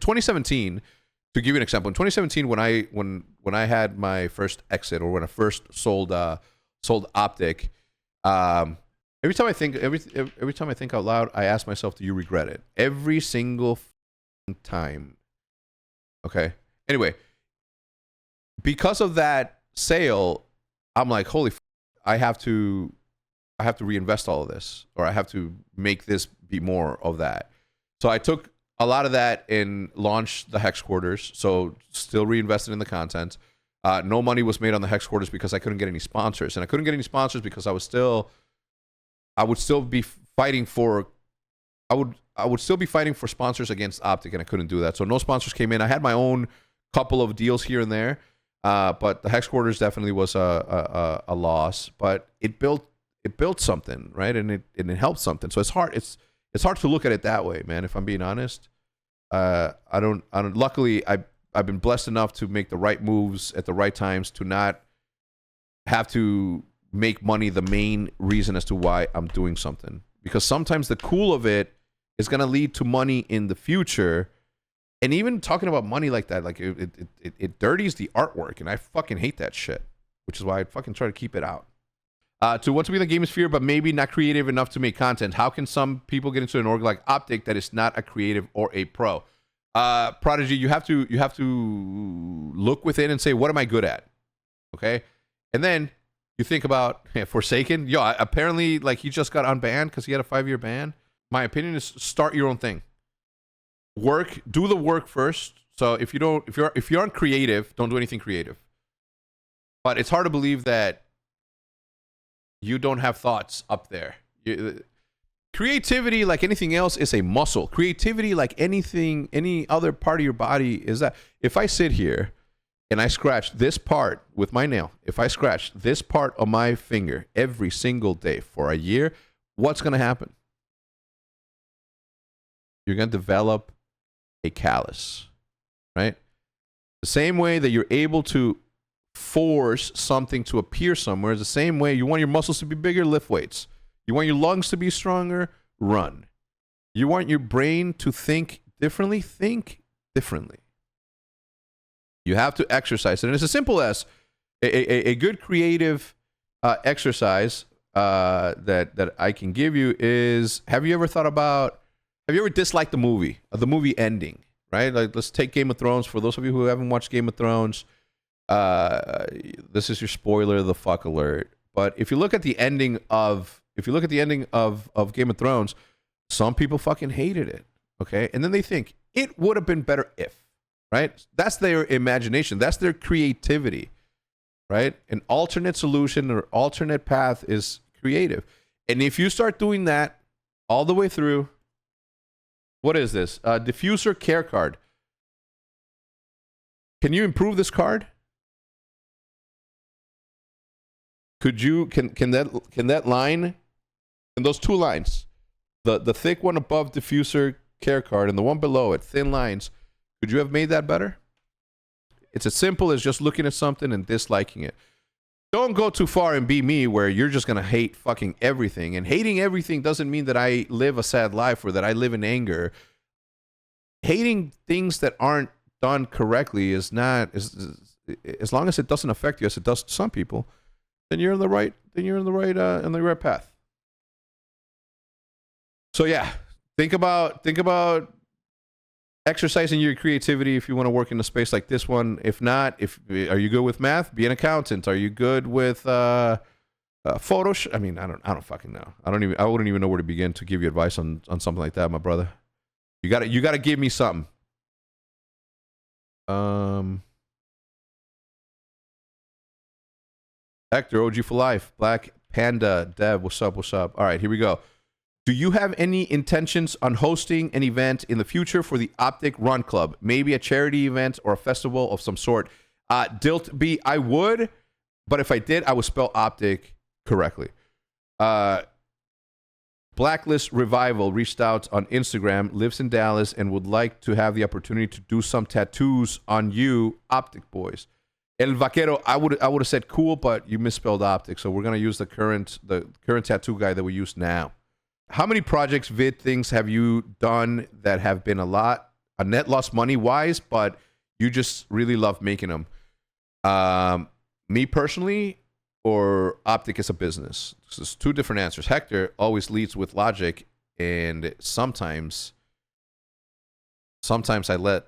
2017, to give you an example, in 2017 when I had my first exit, or when I first sold OpTic, every time I think out loud, I ask myself, do you regret it? Every single time. Okay. Anyway, because of that sale, I'm like, holy I have to reinvest all of this, or I have to make this be more of that. So I took a lot of that and launched the Hex Quarters. So still reinvested in the content. No money was made on the Hex Quarters because I couldn't get any sponsors, and I couldn't get any sponsors because I would still be fighting for sponsors against OpTic, and I couldn't do that. So no sponsors came in. I had my own couple of deals here and there, but the Hex Quarters definitely was a loss. But it built something, right? And it helped something. So it's hard to look at it that way, man. If I'm being honest, I don't. Luckily, I've been blessed enough to make the right moves at the right times to not have to make money the main reason as to why I'm doing something. Because sometimes the cool of it is going to lead to money in the future. And even talking about money like that, like it dirties the artwork, and I fucking hate that shit, which is why I fucking try to keep it out. To want to be in the gaming sphere, but maybe not creative enough to make content. How can some people get into an org like OpTic that is not a creative or a pro? Prodigy, you have to look within and say, what am I good at? Okay, and then you think about Forsaken. Yo, apparently, like, he just got unbanned because he had a 5-year ban. My opinion is start your own thing. Do the work first. So if you aren't creative, don't do anything creative. But it's hard to believe that you don't have thoughts up there. Creativity, like anything else, is a muscle. Creativity, like any other part of your body, is that if I sit here and I scratch this part with my nail, if I scratch this part of my finger every single day for a year, what's going to happen? You're going to develop a callus, right? The same way that you're able to force something to appear somewhere is the same way you want your muscles to be bigger, lift weights. You want your lungs to be stronger, run. You want your brain to think differently, think differently. You have to exercise it. And it's as simple as a good creative exercise that I can give you is, have you ever disliked the movie ending, right? Like, let's take Game of Thrones. For those of you who haven't watched Game of Thrones, this is your spoiler the fuck alert. But if you look at the ending of Game of Thrones, some people fucking hated it. Okay, and then they think it would have been better if, right? That's their imagination. That's their creativity, right? An alternate solution or alternate path is creative. And if you start doing that all the way through, what is this? Diffuser care card. Can you improve this card? Could you can that line, and those two lines, the thick one above diffuser care card and the one below it, thin lines, could you have made that better? It's as simple as just looking at something and disliking it. Don't go too far and be me where you're just gonna hate fucking everything. And hating everything doesn't mean that I live a sad life or that I live in anger. Hating things that aren't done correctly is not, as long as it doesn't affect you as it does to some people, then you're in the right path. So yeah, think about exercising your creativity if you want to work in a space like this one. If not, are you good with math? Be an accountant. Are you good with Photoshop? I mean, I don't fucking know. I wouldn't even know where to begin to give you advice on something like that, my brother. You gotta give me something. Hector, OG for life. Black Panda, Dev, what's up? All right, here we go. Do you have any intentions on hosting an event in the future for the OpTic Run Club? Maybe a charity event or a festival of some sort? Dilt B, I would, but if I did, I would spell OpTic correctly. Blacklist Revival reached out on Instagram, lives in Dallas, and would like to have the opportunity to do some tattoos on you, OpTic boys. El Vaquero, I would have said cool, but you misspelled OpTic, so we're gonna use the current tattoo guy that we use now. How many projects, vid things have you done that have been a lot a net loss money wise, but you just really love making them. Me personally, or OpTic as a business? So there's two different answers. Hector always leads with logic, and sometimes I let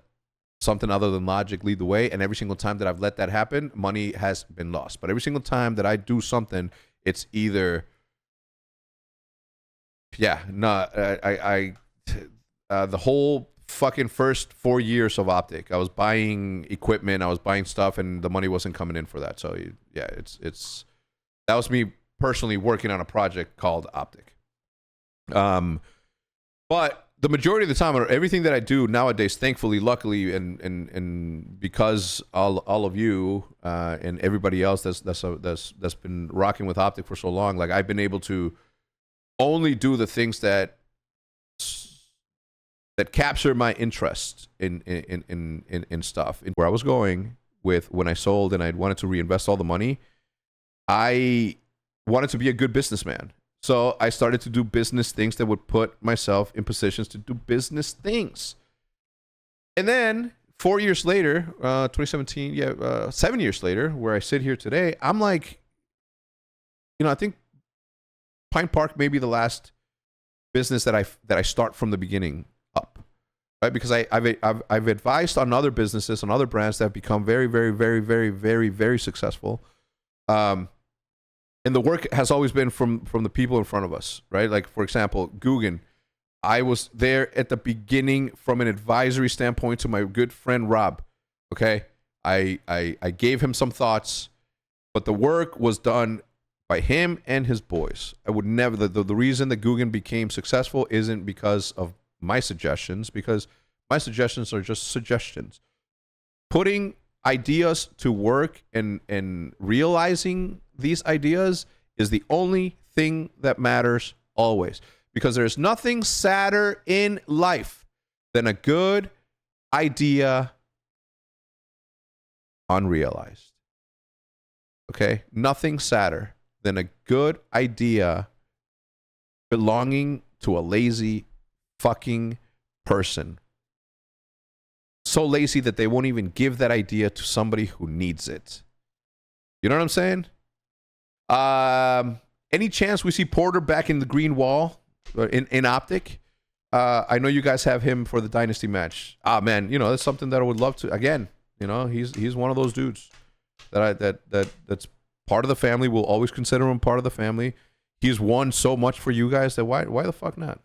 something other than logic lead the way, and every single time that I've let that happen, money has been lost. But every single time that I do something, it's either the whole fucking first 4 years of OpTic, I was buying equipment, I was buying stuff, and the money wasn't coming in for that. So yeah, it's that was me personally working on a project called OpTic. But the majority of the time, everything that I do nowadays, thankfully, luckily, and because all of you and everybody else that's been rocking with OpTic for so long, like I've been able to only do the things that capture my interest in stuff. And where I was going with when I sold and I wanted to reinvest all the money, I wanted to be a good businessman. So I started to do business things that would put myself in positions to do business things. And then 4 years later, 2017, 7 years later, where I sit here today, I'm like, I think Pine Park may be the last business that I start from the beginning up, right? Because I've advised on other businesses, on other brands that have become very, very, very, very, very, very successful. And the work has always been from the people in front of us, right? Like, for example, Guggen, I was there at the beginning from an advisory standpoint to my good friend Rob, okay? I gave him some thoughts, but the work was done by him and his boys. I would never, the reason that Guggen became successful isn't because of my suggestions, because my suggestions are just suggestions. Putting ideas to work and realizing these ideas is the only thing that matters always, because there's nothing sadder in life than a good idea unrealized. Okay? Nothing sadder than a good idea belonging to a lazy fucking person. So lazy that they won't even give that idea to somebody who needs it. You know what I'm saying? Any chance we see Porter back in the green wall in OpTic? I know you guys have him for the Dynasty match. Man, that's something that I would love to. Again, he's one of those dudes that's part of the family. We'll always consider him part of the family. He's won so much for you guys that why the fuck not?